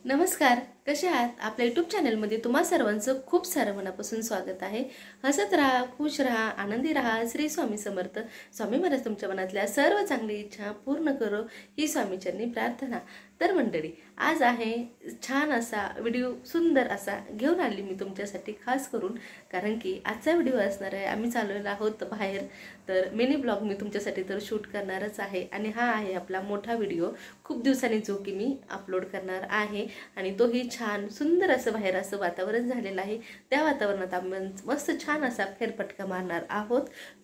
नमस्कार, कसे आहात? आपल्या यूट्यूब चॅनलमध्ये तुम्हा सर्वांचं खूप सारं मनापासून स्वागत आहे. हसत राहा, खुश राहा, आनंदी राहा. श्री स्वामी समर्थ. स्वामी महाराज तुमच्या मनातल्या सर्व चांगली इच्छा पूर्ण करो ही स्वामीचरणी प्रार्थना. तर मंडळी, आज आहे छान असा व्हिडिओ, सुंदर असा घेऊन आली मी तुमच्यासाठी खास करून, कारण की आजचा व्हिडिओ असणार आहे आम्ही चाललेलो आहोत बाहेर. तर मिनी ब्लॉग मी तुमच्यासाठी तर शूट करणारच आहे आणि हा आहे आपला मोठा व्हिडिओ खूप दिवसांनी जो की मी अपलोड करणार आहे. आणि तोही छान सुंदर असं बाहेर असं वातावरण झालेलं आहे. त्या वातावरणात आपण मस्त छान असा फेरफटका मारणार आहोत.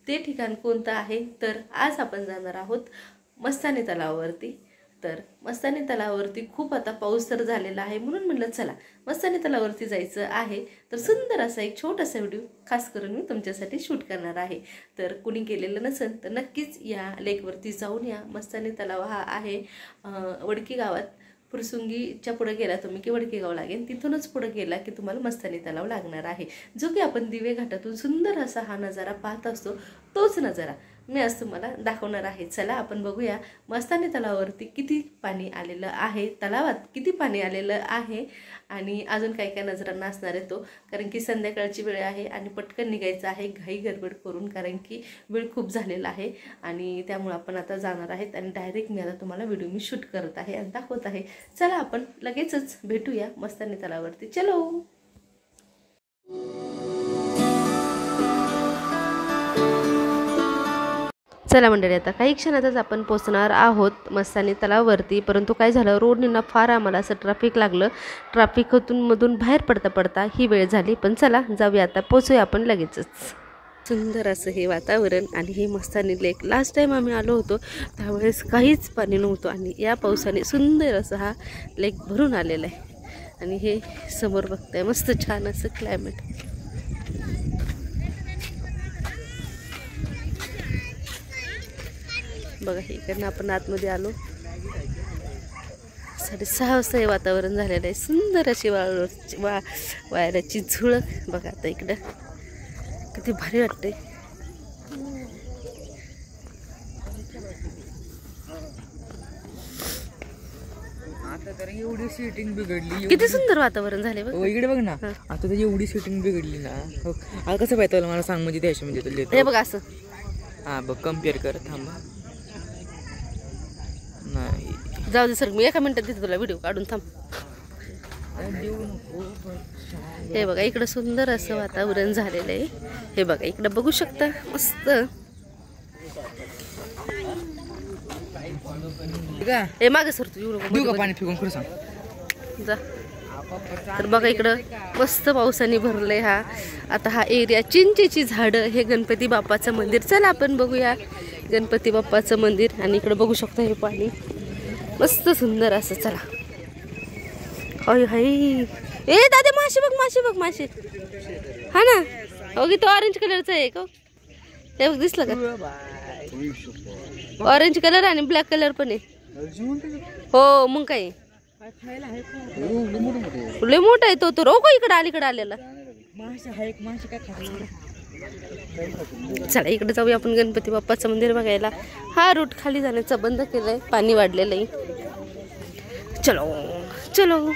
ते ठिकाण कोणतं आहे तर आज आपण जाणार आहोत मस्तानी तलावावरती. तर मस्तानी तलावावरती खूप आता पाऊस तर झालेला आहे, म्हणून म्हटलं चला मस्तानी तलावावरती जायचं आहे. तर सुंदर असा एक छोटासा व्हिडिओ खास करून मी तुमच्यासाठी शूट करणार आहे. तर कुणी केलेलं नसेल तर नक्कीच या लेकवरती जाऊन या. मस्तानी तलाव हा आहे वडकी गावात. फुरसुंगीच्या पुढे गेला तुम्ही की वडकी गाव लागेल, तिथूनच पुढे गेला की तुम्हाला मस्तानी तलाव लागणार आहे. जो की आपण दिवे घाटातून सुंदर असा हा नजारा पाहत असतो, तोच नजारा मी आज तुम्हाला दाखवणार आहे. चला आपण बघूया मस्तानी तलावावरती किती पाणी आलेलं आहे, तलावात किती पाणी आलेलं आहे आणि अजून काय काय नजरांना असणार आहे तो. कारण की संध्याकाळची वेळ आहे आणि पटकन निघायचं आहे घाई गडबड करून, कारण की वेळ खूप झालेला आहे आणि त्यामुळे आपण आता जाणार आहेत. आणि डायरेक्ट मी आता तुम्हाला व्हिडिओ मी शूट करत आहे आणि दाखवत आहे. चला आपण लगेचच भेटूया मस्तानी तलावावरती. चलो. चला मंडळी, आता काही क्षणातच आपण पोहोचणार आहोत मस्तानी तलावावरती. परंतु काय झालं, रोडने फार आम्हाला असं ट्रॅफिक लागलं. ट्रॅफिकतून मधून बाहेर पडता पडता ही वेळ झाली. पण चला जाऊया, आता पोहोचूया आपण लगेचच. सुंदर असं हे वातावरण आणि हे मस्तानी लेक. लास्ट टाईम आम्ही आलो होतो त्यावेळेस काहीच पाणी नव्हतं आणि या पावसाने सुंदर असं हा लेक भरून आलेला आहे. आणि हे समोर बघताय मस्त छान असं क्लायमेट. बघा इकडनं आपण आतमध्ये आलो. 6:30 वाजता हे वातावरण झालेलं आहे. सुंदर अशी वाऱ्याची झुळक बघा. आता इकडं किती भारी वाटते. आता तर एवढी सेटिंग बिघडली, किती सुंदर वातावरण झाले बघ. इकडे बघ ना. आता तर एवढी सेटिंग बिघडली ना. आता कसं पाहिजे मला सांग, म्हणजे त्याच्या म्हणजे हे बघ असं. हा बघ, कम्पेअर कर. थांबा नाही, जाऊ दे सर, मी एका मिनिटात देते तुला व्हिडिओ काढून. थांब. हे बघा इकडं सुंदर असं वातावरण झालेलं आहे. हे बघा इकडं बघू शकता मस्त. हे मागे सर तू येऊ पाणी फिकून खरं सांग जा. तर बघा इकडं मस्त पावसाने भरलंय. आता हा एरिया चिंचेची झाडं, हे गणपती बाप्पाचं मंदिर. चला आपण बघूया गणपती बाप्पाचं मंदिर. आणि इकडं बघू शकता हे पाणी मस्त सुंदर असं. चला. होय हाय, ए दादा मासे बघ, मासे बघ, मासे. हा ना, हो की तो ऑरेंज कलरचा आहे का? ते बघ दिसलं का? ऑरेंज कलर आणि ब्लॅक कलर पण आहे. हो मग काय, लय मोठा आहे तो. तो रोको इकडे अलीकडे आलेला. चला इकडे जाऊया आपण गणपती बाप्पाचं मंदिर बघायला. हा रूट खाली जाण्याचा बंद केलाय, पाणी वाढलेलं आहे. चलो चलो.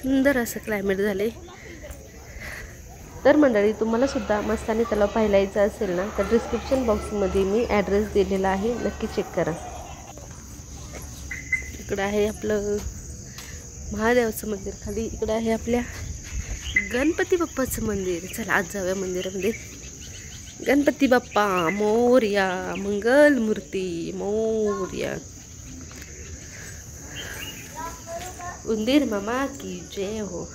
सुंदर असं क्लायमेट झाले. तर मंडळी, तुम्हाला सुद्धा मस्तानी तलाव पाहायला यायचं असेल ना तर डिस्क्रिप्शन बॉक्समध्ये मी ॲड्रेस दिलेला आहे, नक्की चेक करा. इकडं आहे आपलं महादेवाचं मंदिर खाली. इकडं आहे आपल्या गणपती बाप्पाचं मंदिर. चला आज जाऊया मंदिरामध्ये. गणपती बाप्पा मोरया, मंगल मूर्ती मोरया. उंदीर मामा की जय हो.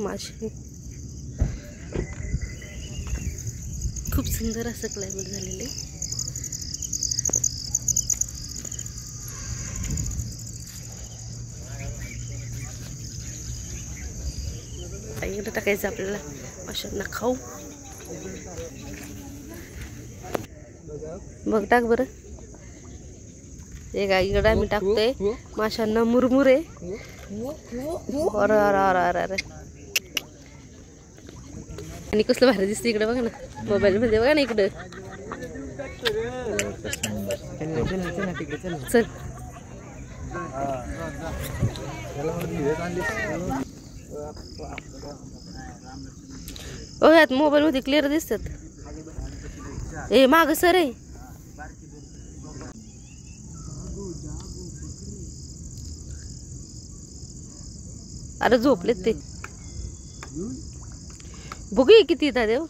मासे. खूप सुंदर असं क्लायमेट झालेलं आहे. इकडे टाकायचं आपल्याला माशांना खाऊ. बघ टाक बरं. हे काय इकडे आम्ही टाकतोय माशांना मुरमुरे. अरे अरे अरे अरे आणि कसलं भारी दिसतं इकडे बघा ना, मोबाईल मध्ये बघा ना इकडं. चल ओ यात मोबाईल मध्ये क्लिअर दिसतात. ए माग सर आहे. अरे झोपलेत ते. बघू किती येतात देव.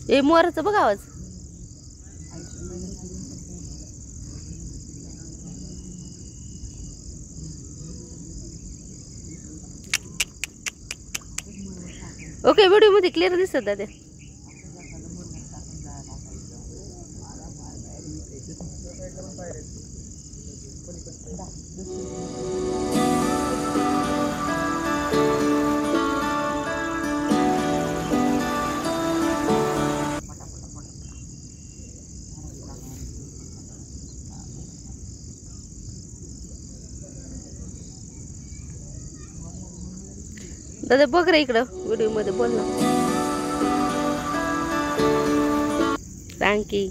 ए मोराचा बघ आवाज. ओके व्हिडिओ मध्ये क्लिअर दिसतात दादा. दादा बघ रे इकडं व्हिडिओ मध्ये बोल ना. थँक्यू.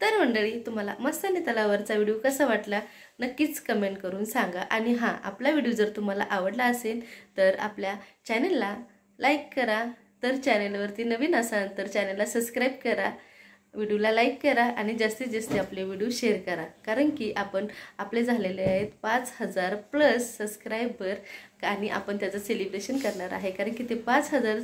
तर मंडळी तुम्हाला मस्तानी तलावावरचा व्हिडिओ कसा वाटला नक्कीच कमेंट करून सांगा. आणि हां, आपला व्हिडिओ जर तुम्हाला आवडला असेल तर आपल्या चॅनलला लाईक करा. तर चॅनलवरती नवीन असाल तर चॅनलला सबस्क्राईब करा, व्हिडिओला लाईक करा आणि जास्तीत जास्त आपले व्हिडिओ शेअर करा. कारण की आपले झालेले आहेत 5000+ सबस्क्रायबर आणि आपण त्याचं सेलिब्रेशन करणार आहे. कारण की ते 5000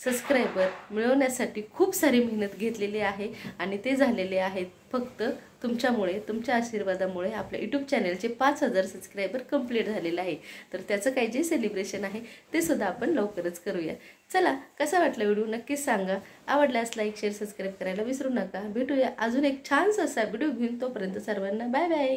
सबस्क्रायबर मिळवण्यासाठी खूप सारी मेहनत घेतलेली आहे आणि ते झालेले आहेत फक्त तुमच्यामुळे, तुमच्या आशीर्वादामुळे आपल्या यूट्यूब चॅनलचे 5000 सबस्क्रायबर कंप्लीट झालेलं आहे. तर त्याचं काही जे सेलिब्रेशन आहे ते सुद्धा आपण लवकरच करूया. चला, कसा वाटला व्हिडिओ नक्कीच सांगा. आवडल्यास लाईक शेअर सबस्क्राईब करायला विसरू नका. भेटूया अजून एक छानसा असा व्हिडिओ घेऊन. तोपर्यंत सर्वांना बाय बाय.